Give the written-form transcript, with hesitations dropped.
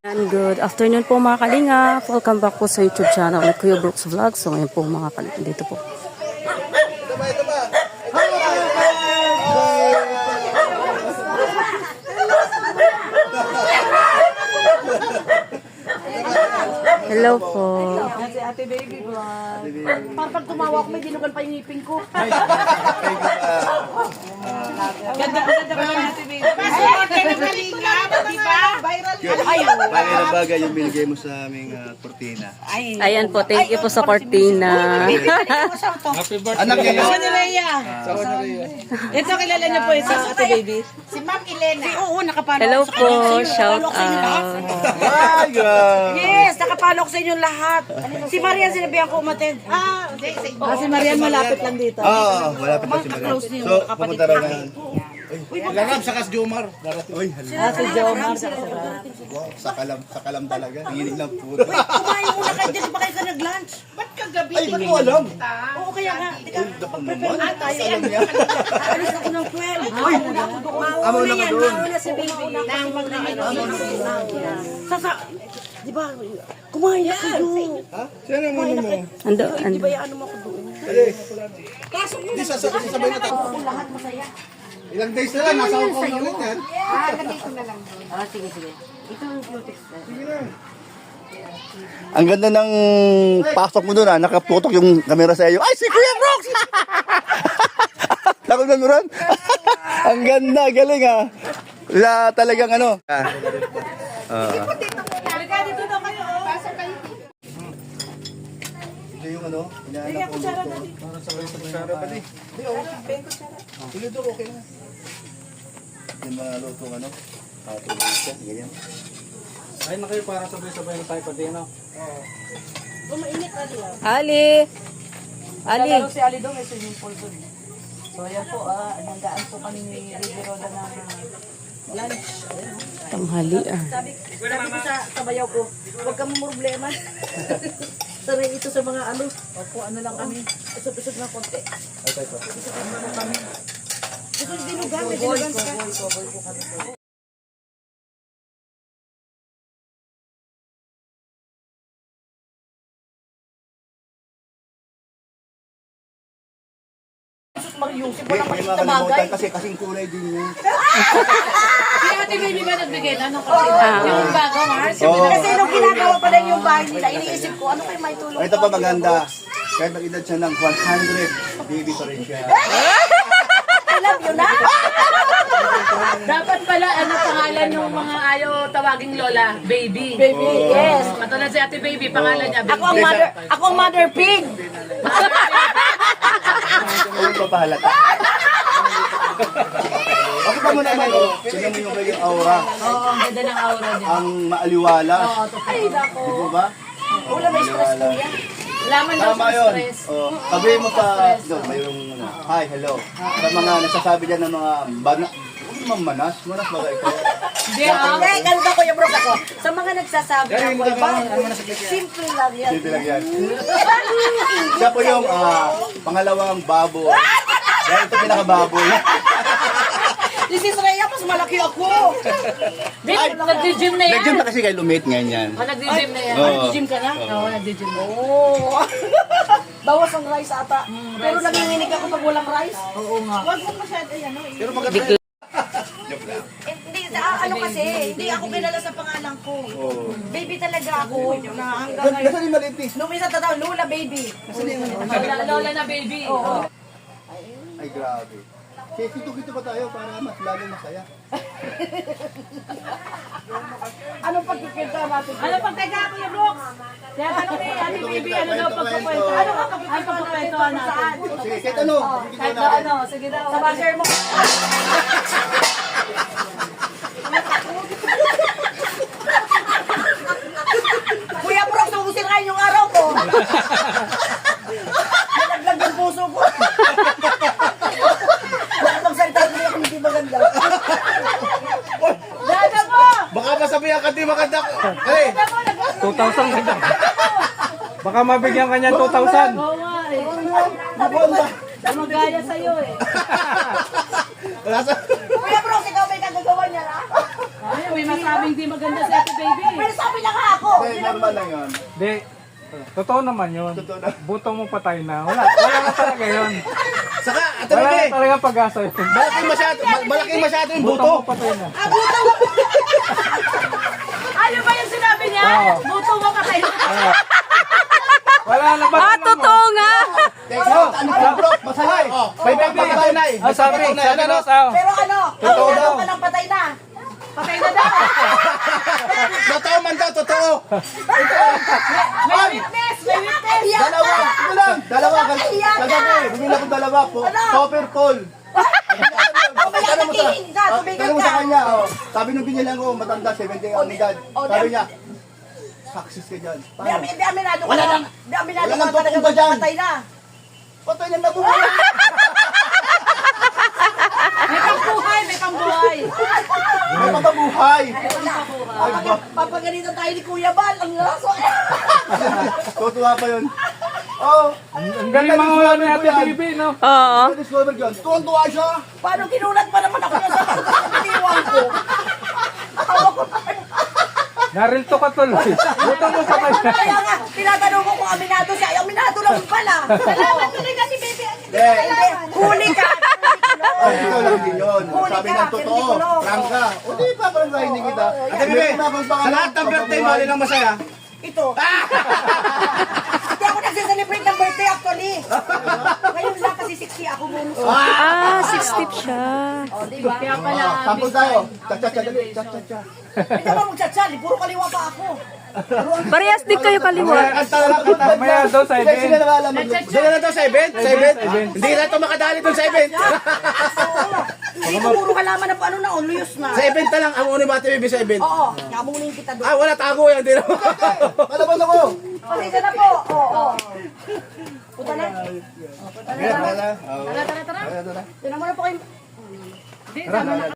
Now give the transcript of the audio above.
And good afternoon po mga kalinga. Welcome back po sa YouTube channel ni Kuya Brooks Vlog. So ngayon po mga kalinga dito po. Hello po. Si Ate Baby po. Parang pag tumawa ko, may dinugan pa yung ngipin ko. Ganda ko ni Ate Baby. Bagay na bagay yung binigay mo sa aming kortina. Ayan po, thank you po sa cortina. Anak niya yun. Ni Rhea. Ito, kilala niyo po ito, Ate Baby. Si Ma'am Elena. Oo, nakapalo. Hello po, shout out. Ay, grabe. Yes, nakapalo ko sa inyo lahat. Si Marian, sinabihan ko umatid. Si Marian malapit lang dito. Oo, malapit na si Maria. Close niyo, So, kapatid pumunta raw ko. ngayon. Larab sa Jomar. Uy, Si Jomar, sa kalam talaga. Nanginig ng puto. kumain muna kayo dyan, ba kayo ka nag-lunch? Ba't kagabi? Ay, ba't mo alam? Oo, kaya nga. Dapat naman. Alam niya. Alis ako ng 12. Amo na ka doon. Mauna si Baby. Sasa, di ba, kumain na kayo. Sino mo mo? Ando, Di ando. ba ano mo ako doon? Hindi, sasabay na tayo. Lahat masaya. Ilang days na lang, nasa Hong Kong na ulit yan. Sige. Ito yung cutex. Ang ganda ng pasok mo doon, nakaputok yung camera sa iyo. Ay, si Kuya Brooks! Takot na nuran? Ang ganda, galing ah. Wala talagang ano. Ito yung ano, inaanap ko luto. Para sa kutsara pa di. Hindi, okay. Sige doon, okay na. Yung mga luto ano, tuloy siya, ganyan. Ay, na kayo para sabay-sabay na tayo pa din, no? Ali! Ali! Lalo si Ali doon, may swimming pool doon. So ayan po, nandaan po kami ni Baby Roda na lunch. Tanghali ah. Sabi ko sa bayaw ko, huwag kang problema. Saray ito sa mga ano. Opo, ano lang kami. Usap-usap na konti. Usap na kami. Ito yung dinugan, may dinugan ka. Koboy po kami. Mariusip, walang May makita mga bagay. kalimutan kasi kasing kulay din yun. Si Ate Baby ba nagbigay na ng kasina? Yung bago, Mars? Oo. Kasi nung ginagawa pa lang yung bahay nila, iniisip ko, ano kayo may tulong? Ito pa maganda. Kahit mag-edad siya ng 100, baby pa rin siya. I love you na. Dapat pala, ano pangalan ng mga ayaw tawaging lola? Baby. Baby, yes. Katulad si Ate Baby, pangalan niya, Baby. Ako ang mother pig. Ano pa pahalata? Ako pa mo naman, tignan mo yung kanyang aura. Oo, ang ganda ng aura niya. Ang maaliwala. Ay, nako. Di ba ba? Wala may stress ko yan. Laman daw Tama sa yun. stress. Oh, sabihin mo pa, no, mayroong hi, hello. Sa mga nagsasabi dyan ng mga bana, huwag naman manas ba ikaw? Hindi, ah. Hindi, ganito ko yung bro ako. Sa mga nagsasabi ng wala, simple lang yan. Silbi lang yan. Siya po yung pangalawang baboy. Dahil ito pinakababoy. This is Rhea, mas malaki ako. Nag-gym na yan. Nag-gym pa kasi kay Lumit ngayon yan. Oh, nag-gym na yan. Oo. Gym ka na? Oo, nag-gym na. Oo. Bawas ang rice ata. Pero nanginginig ako pag walang rice. Oo nga. Huwag mo masyado yan. Pero maganda. Hindi, ano kasi, hindi ako kilala sa pangalan ko. Baby talaga ako. Na hanggang ngayon. Nasaan yung maliit eh? Nung minsan tataw, Lola baby. Lola na baby. Oo. Ay, grabe. Kaya kito-kito pa tayo para mas lalo masaya. Anong pagkikita natin? Ano pag taga ko yung Brooks? Kaya tanong ni Ate Baby, ano daw pagkukwento? Ano pagkukwentuhan natin? Sige, kahit ano. Kahit na ano, sige daw. Sa basher mo. Kuya Brooks, ubusin kayo yung araw ko. Nalaglag yung puso ko. Magsalita ko ako hindi maganda. Dada mo! Baka masabihan ka di maganda ko. Hey! 2,000 ka dyan. Baka mabigyan ka niya 2,000. Oo nga eh. Magaya sa'yo eh. Wala sa... Kuya Brooks, ikaw may kagagawa niya na? Ayaw, may masabing di maganda si Ate Baby. Pero sabi na nga ako. Hindi, normal lang yun. Di, totoo naman yun. Totoo na. Buto mo patay na. Wala na talaga yun. Saka, Ate Wala Bebe, na talaga pag-asa yun. malaki masyado yung Buto buto. mo patay na. Ano ba yung sinabi niya? Oo. Buto mo patay na. Wala na ba? Totoo nga. Teka, ano ka bro? Masaya eh. May pagpapatunay. Ah, sabi Ross, Pero ano? Totoo daw. Ano ka ng patay na? Patay na daw. Totoo man daw, totoo. May witness, may witness. Dalawa, ito lang. Dalawa, kagabi. Bumila ko dalawa po. Copper Paul. Tanong mo tanong mo sa kanya. Sabi nung binilang ko, matanda, 70 ang edad. Sabi niya, success ka dyan. Paano? Di aminado ka Wala na. lang. Di aminado Wala ka lang talaga totoo ba dyan? patay na. Patay na nabuhay. May pambuhay, may pambuhay. May papabuhay. Ay ba? Papagalitan tayo ni Kuya Bal. Ang laso. Tutuwa pa yun. Oh, Ang galing mga wala ni Ate Baby, no? Oo. na-discover yun. Tuwan-tuwa siya. Paano kinulat pa naman ako yan sa pagkakatiwang ko? Narilto ka tuloy. Buto mo patay na. Kaya nga, tinatanong ko kung aminado siya. Ay, aminado lang pala. Salamat tuloy ka si Baby. Hindi, huli ka. Oh, ikaw lang din yun. Huli Sabi ka, ng totoo. hindi ko. Frank ka. O di pa, parang hindi kita. Ate Bebe, sa lahat ng birthday mo, alin ang masaya? Ito. Hindi ako nagse-celebrate ng birthday actually. Ngayon lang kasi 60 ako bonus. Ah, 60 siya. Kaya pala, Sample tayo. Cha-cha-cha. Cha-cha-cha. Hindi naman magsatsali, puro kaliwa pa ako. Parehas din kayo kaliwa. Mamaya daw sa event. Sila na alam. Sila na to sa event? Sa event? Hindi na to makadali dun sa event. Hindi ko puro kalaman na paano na, luyos na. Sa event na lang, ang unang Ate Bebe sa event. Oo, namunin kita doon. Ah, wala tago yan. Hindi na. Malaban ako. Pasensya na po. Oo. Punta na. Tara. tara, tara. Tinan mo na po kayo. Hindi, tama na.